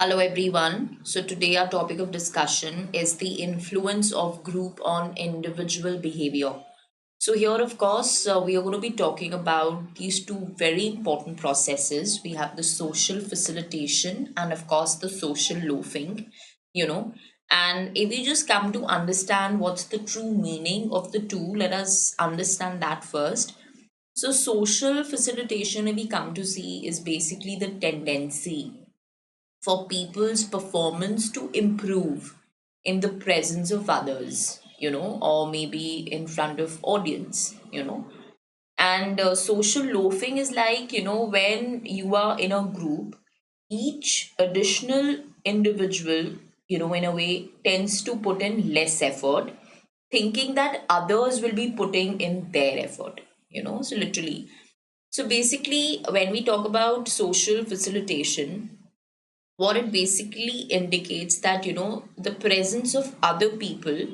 Hello, everyone. So, today our topic of discussion is the influence of group on individual behavior. So, here, of course, we are going to be talking about these two very important processes. We have the social facilitation and, of course, the social loafing, you know. And if we just come to understand what's the true meaning of the two, let us understand that first. So, social facilitation, if we come to see, is basically the tendency for people's performance to improve in the presence of others, or maybe in front of audience. And social loafing is like, when you are in a group, each additional individual, in a way, tends to put in less effort, thinking that others will be putting in their effort. So, literally. So, basically, when we talk about social facilitation, what it basically indicates that the presence of other people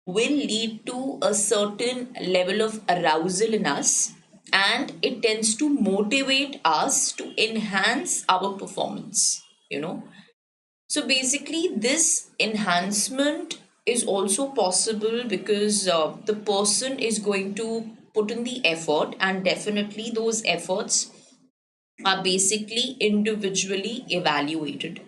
will lead to a certain level of arousal in us, and it tends to motivate us to enhance our performance. So basically this enhancement is also possible because the person is going to put in the effort, and definitely those efforts are basically individually evaluated.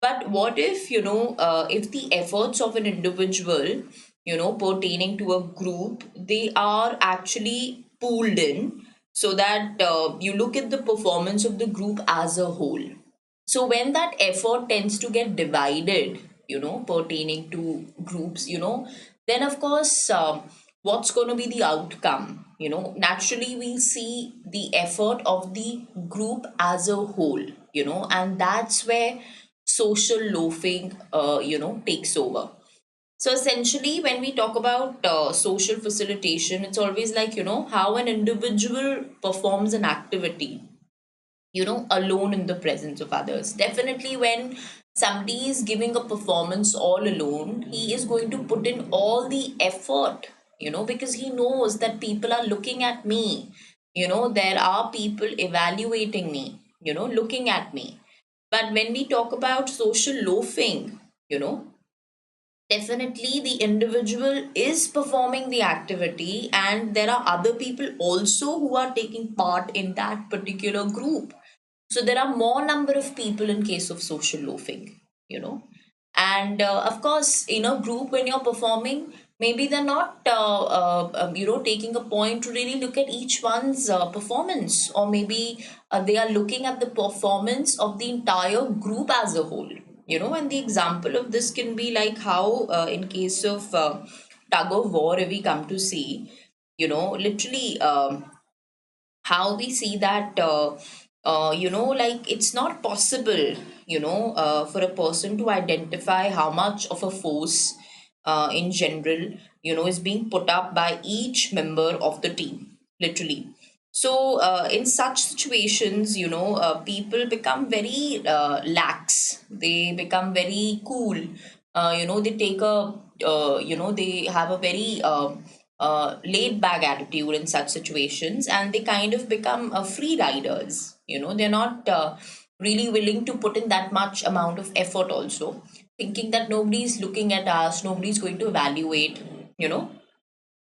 But what if if the efforts of an individual pertaining to a group, they are actually pooled in, so that you look at the performance of the group as a whole. So when that effort tends to get divided, pertaining to groups, then of course, what's going to be the outcome? Naturally, we'll see the effort of the group as a whole, and that's where social loafing, takes over. So essentially, when we talk about social facilitation, it's always like, how an individual performs an activity, alone in the presence of others. Definitely, when somebody is giving a performance all alone, he is going to put in all the effort, because he knows that people are looking at me. There are people evaluating me, looking at me. But when we talk about social loafing, definitely the individual is performing the activity, and there are other people also who are taking part in that particular group. So there are more number of people in case of social loafing. And of course, in a group, when you're performing, maybe they're not taking a point to really look at each one's performance, or maybe they are looking at the performance of the entire group as a whole. And the example of this can be like how, in case of tug of war, if we come to see, literally, how we see that like it's not possible for a person to identify how much of a force in general is being put up by each member of the team, literally. So in such situations, people become very lax, they become very cool. They take a they have a very laid back attitude in such situations, and they kind of become free riders. They're not really willing to put in that much amount of effort, also thinking that nobody's looking at us, nobody's going to evaluate. you know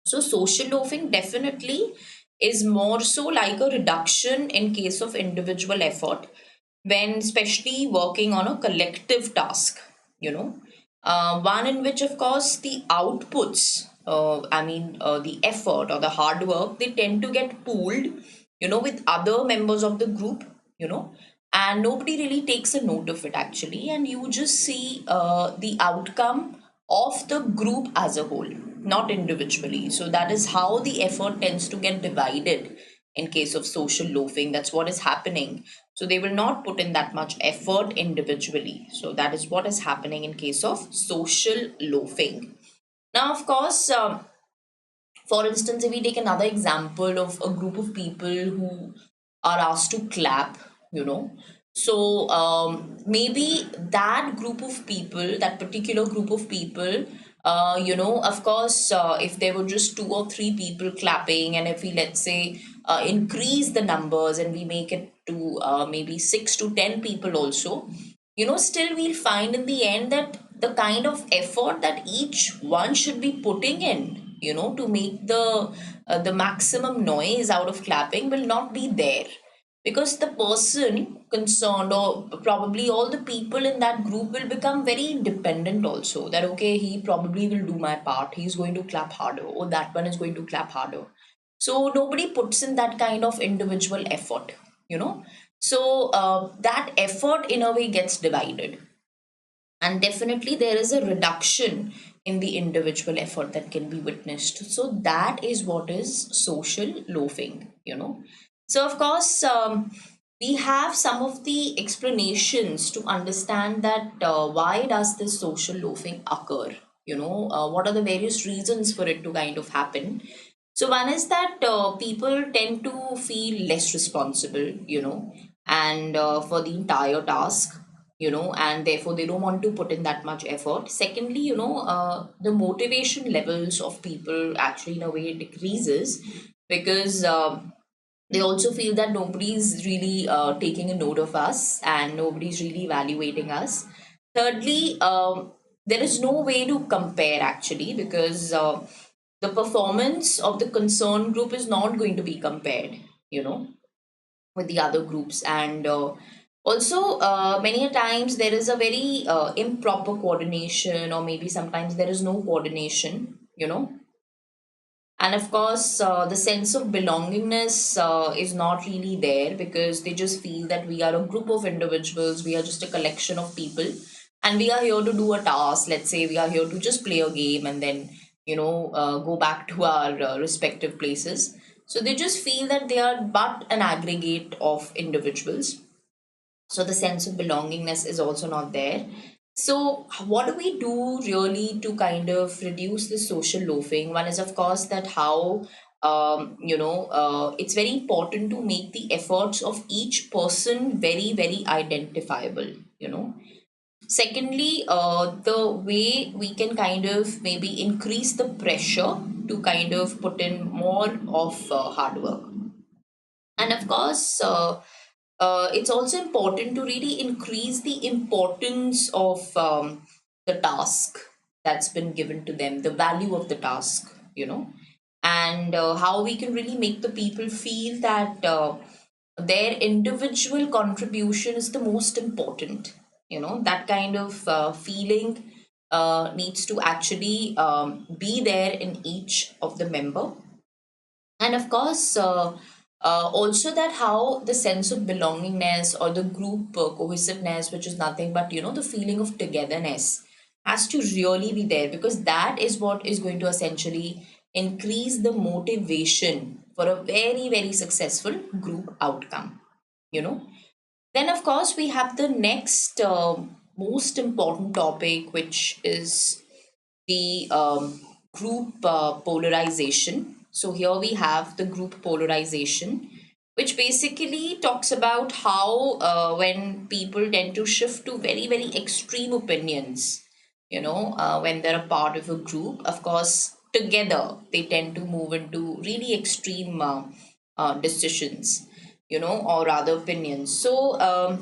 so social loafing definitely is more so like a reduction in case of individual effort, when especially working on a collective task, one in which, of course, the outputs, the effort or the hard work, they tend to get pooled, with other members of the group, and nobody really takes a note of it actually, and you just see the outcome of the group as a whole, not individually. So that is how the effort tends to get divided in case of social loafing. That's what is happening. So they will not put in that much effort individually. So that is what is happening in case of social loafing. Now, of course, for instance, if we take another example of a group of people who are asked to clap, so maybe that group of people, that particular group of people, of course, if there were just two or three people clapping, and if we, let's say, increase the numbers and we make it to maybe 6 to 10 people also, still we'll find in the end that the kind of effort that each one should be putting in, to make the maximum noise out of clapping will not be there, because the person concerned, or probably all the people in that group, will become very dependent also, that okay, he probably will do my part, he's going to clap harder, or that one is going to clap harder. So nobody puts in that kind of individual effort, you know so that effort in a way gets divided, and definitely there is a reduction in the individual effort that can be witnessed. So that is what is social loafing. So of course, we have some of the explanations to understand that why does this social loafing occur. What are the various reasons for it to kind of happen. So one is that people tend to feel less responsible, and for the entire task, and therefore they don't want to put in that much effort. Secondly, the motivation levels of people actually in a way decreases, because they also feel that nobody's really taking a note of us, and nobody's really evaluating us. Thirdly, there is no way to compare actually, because the performance of the concerned group is not going to be compared, you know, with the other groups. And also, many a times there is a very improper coordination, or maybe sometimes there is no coordination. And of course, the sense of belongingness is not really there, because they just feel that we are a group of individuals, we are just a collection of people, and we are here to do a task. Let's say we are here to just play a game and then, go back to our respective places. So they just feel that they are but an aggregate of individuals. So the sense of belongingness is also not there. So what do we do really to kind of reduce the social loafing? One is of course that how, it's very important to make the efforts of each person very very identifiable. Secondly, the way we can kind of maybe increase the pressure to kind of put in more of hard work. And of course, it's also important to really increase the importance of the task that's been given to them, the value of the task, and how we can really make the people feel that their individual contribution is the most important. That kind of feeling needs to actually be there in each of the member. And of course, also that how the sense of belongingness, or the group cohesiveness, which is nothing but the feeling of togetherness, has to really be there, because that is what is going to essentially increase the motivation for a very very successful group outcome. you know then of course we have the next most important topic, which is the group polarization. So here we have the group polarization, which basically talks about how when people tend to shift to very, very extreme opinions, when they're a part of a group, of course, together they tend to move into really extreme decisions, or rather opinions. So,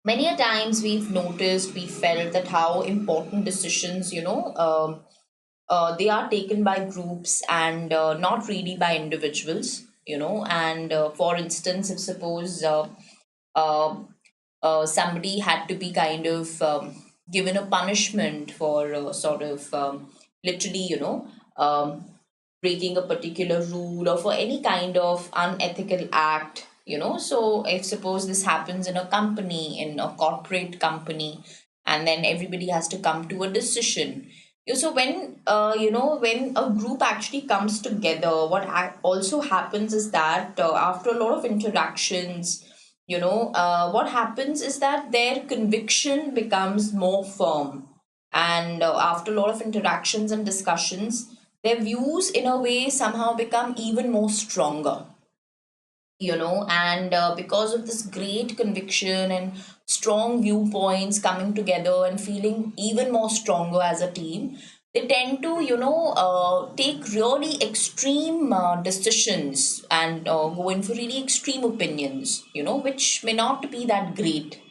many a times we've noticed, we felt that how important decisions, they are taken by groups, and not really by individuals. And for instance, if suppose uh, somebody had to be kind of given a punishment for sort of literally, breaking a particular rule, or for any kind of unethical act. So if suppose this happens in a company, in a corporate company, and then everybody has to come to a decision. So when a group actually comes together, what also happens is that after a lot of interactions, what happens is that their conviction becomes more firm, and after a lot of interactions and discussions, their views in a way somehow become even more stronger. And because of this great conviction and strong viewpoints coming together and feeling even more stronger as a team, they tend to take really extreme decisions, and go in for really extreme opinions, which may not be that great.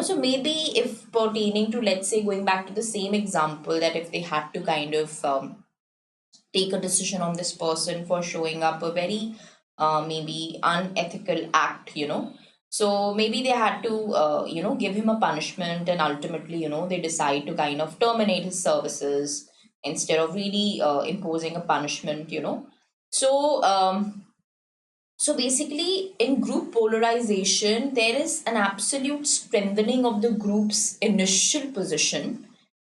So maybe if pertaining to, let's say, going back to the same example, that if they had to kind of take a decision on this person for showing up a very maybe unethical act, so maybe they had to give him a punishment, and ultimately, they decide to kind of terminate his services instead of really imposing a punishment. So um, so basically, in group polarization, there is an absolute strengthening of the group's initial position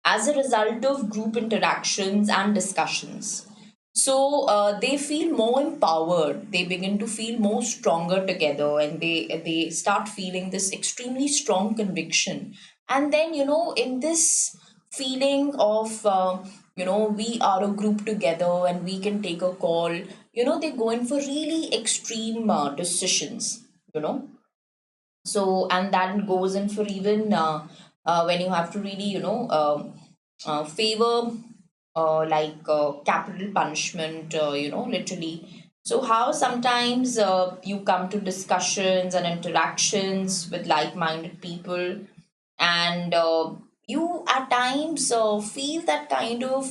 as a result of group interactions and discussions. So they feel more empowered. They begin to feel more stronger together, and they start feeling this extremely strong conviction. And then, in this feeling of we are a group together and we can take a call. They go in for really extreme decisions. You know so and that goes in for even when you have to really favor capital punishment, literally. So how sometimes you come to discussions and interactions with like-minded people, and you at times feel that kind of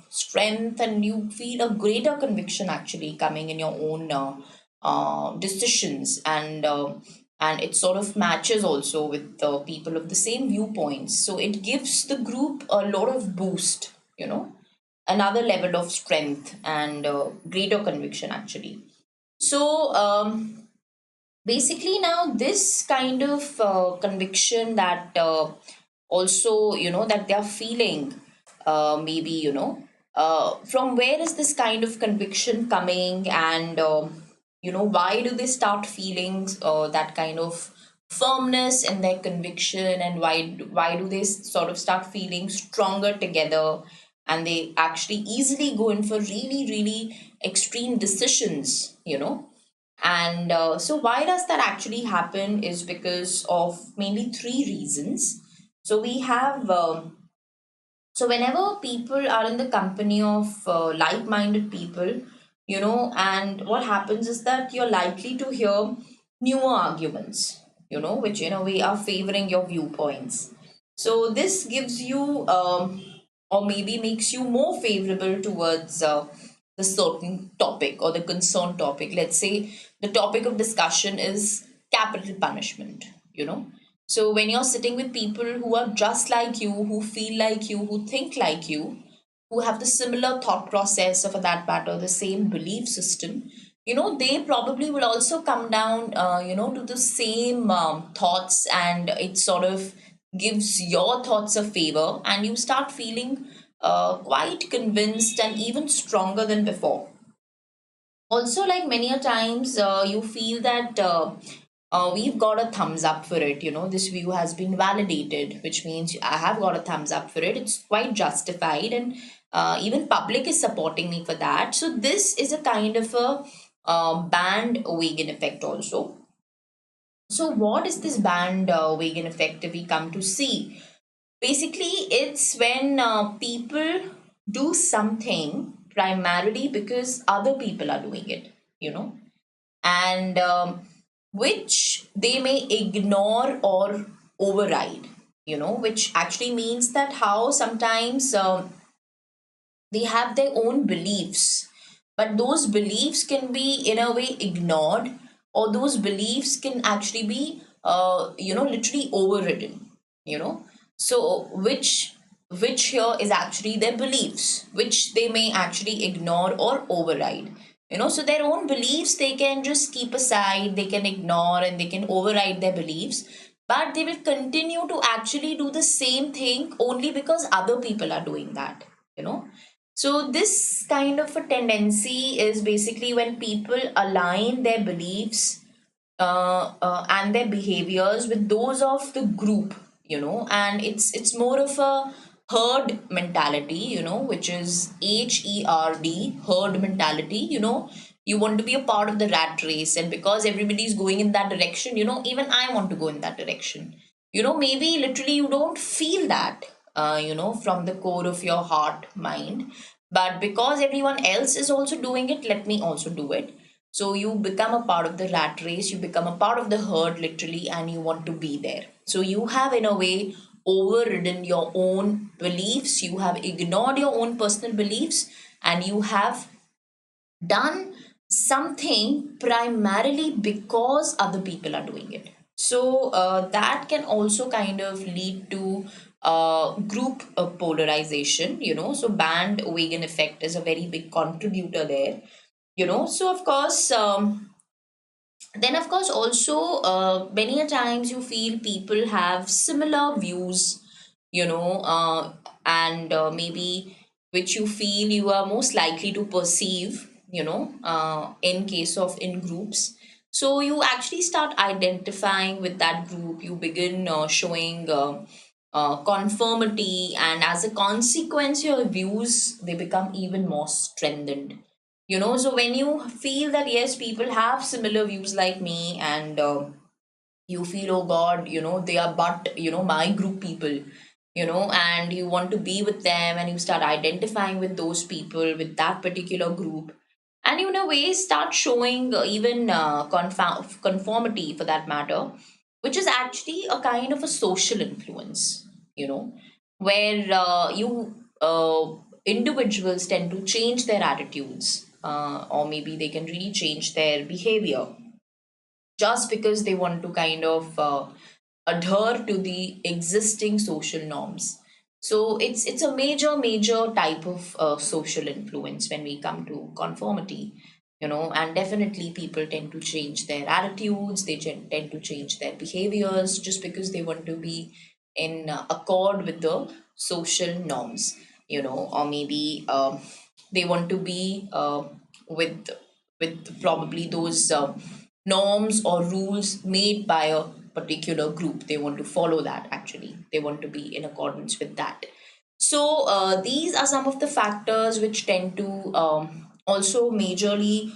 strength, and you feel a greater conviction actually coming in your own decisions, and it sort of matches also with the people of the same viewpoints, so it gives the group a lot of boost, another level of strength and greater conviction actually. So basically, now this kind of conviction that also, that they are feeling, maybe, from where is this kind of conviction coming, and why do they start feeling that kind of firmness in their conviction, and why do they sort of start feeling stronger together, and they actually easily go in for really really extreme decisions, and so, why does that actually happen is because of mainly three reasons. So, we have, whenever people are in the company of like minded people, and what happens is that you're likely to hear newer arguments, which in a way are favoring your viewpoints. So, this gives you, or maybe makes you more favorable towards the certain topic or the concerned topic. Let's say the topic of discussion is capital punishment, So when you're sitting with people who are just like you, who feel like you, who think like you, who have the similar thought process, or for that matter, the same belief system, they probably will also come down, to the same thoughts, and it sort of gives your thoughts a favor, and you start feeling quite convinced and even stronger than before. Also, like many a times, you feel that we've got a thumbs up for it. This view has been validated, which means I have got a thumbs up for it. It's quite justified, and even public is supporting me for that. So this is a kind of a bandwagon effect also. So what is this bandwagon effect if we come to see? Basically, it's when people do something primarily because other people are doing it, and which they may ignore or override, which actually means that how sometimes they have their own beliefs, but those beliefs can be in a way ignored, or those beliefs can actually be literally overridden, so which here is actually their beliefs, which they may actually ignore or override. So their own beliefs they can just keep aside, they can ignore, and they can override their beliefs, but they will continue to actually do the same thing only because other people are doing that, you know so this kind of a tendency is basically when people align their beliefs and their behaviors with those of the group, and it's more of a herd mentality, which is herd mentality. You want to be a part of the rat race, and because everybody is going in that direction, even I want to go in that direction. Maybe literally you don't feel that, from the core of your heart mind, but because everyone else is also doing it, let me also do it. So you become a part of the rat race, you become a part of the herd literally, and you want to be there. So you have, in a way, overridden your own beliefs, you have ignored your own personal beliefs, and you have done something primarily because other people are doing it. So that can also kind of lead to group polarization, so bandwagon effect is a very big contributor there, so of course then of course also many a times you feel people have similar views, and maybe which you feel you are most likely to perceive, in case of in groups. So you actually start identifying with that group, you begin showing conformity, and as a consequence your views, they become even more strengthened. So when you feel that yes, people have similar views like me, and you feel, oh god, they are but my group people, and you want to be with them, and you start identifying with those people, with that particular group, and you in a way start showing even conformity for that matter, which is actually a kind of a social influence, where you individuals tend to change their attitudes, or maybe they can really change their behavior just because they want to kind of adhere to the existing social norms. So it's a major type of social influence when we come to conformity, and definitely people tend to change their attitudes, they tend to change their behaviors just because they want to be in accord with the social norms, or maybe they want to be with probably those norms or rules made by a particular group. They want to follow that, actually they want to be in accordance with that. So these are some of the factors which tend to also majorly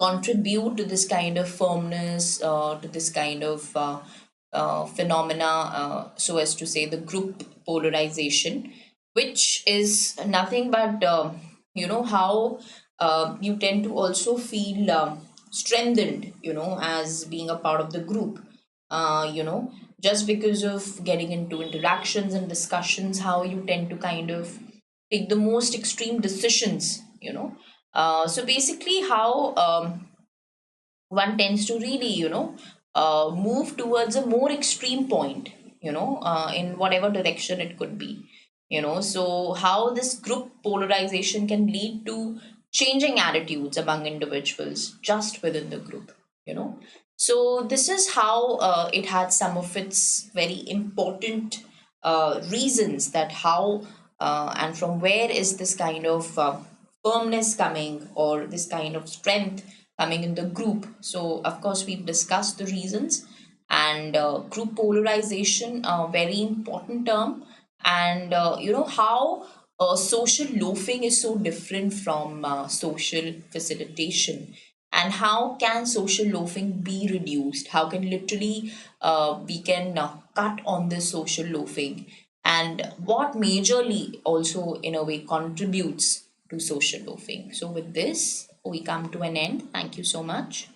contribute to this kind of firmness, to this kind of phenomena, so as to say the group polarization, which is nothing but how you tend to also feel strengthened, as being a part of the group, just because of getting into interactions and discussions, how you tend to kind of take the most extreme decisions, so basically how one tends to really, move towards a more extreme point, in whatever direction it could be, so how this group polarization can lead to changing attitudes among individuals just within the group, you know. So this is how it had some of its very important reasons, that how and from where is this kind of firmness coming, or this kind of strength coming in the group. So of course we've discussed the reasons, and group polarization, a very important term, and how social loafing is so different from social facilitation, and how can social loafing be reduced, how can literally we can cut on this social loafing, and what majorly also in a way contributes to social loafing. So with this we come to an end. Thank you so much.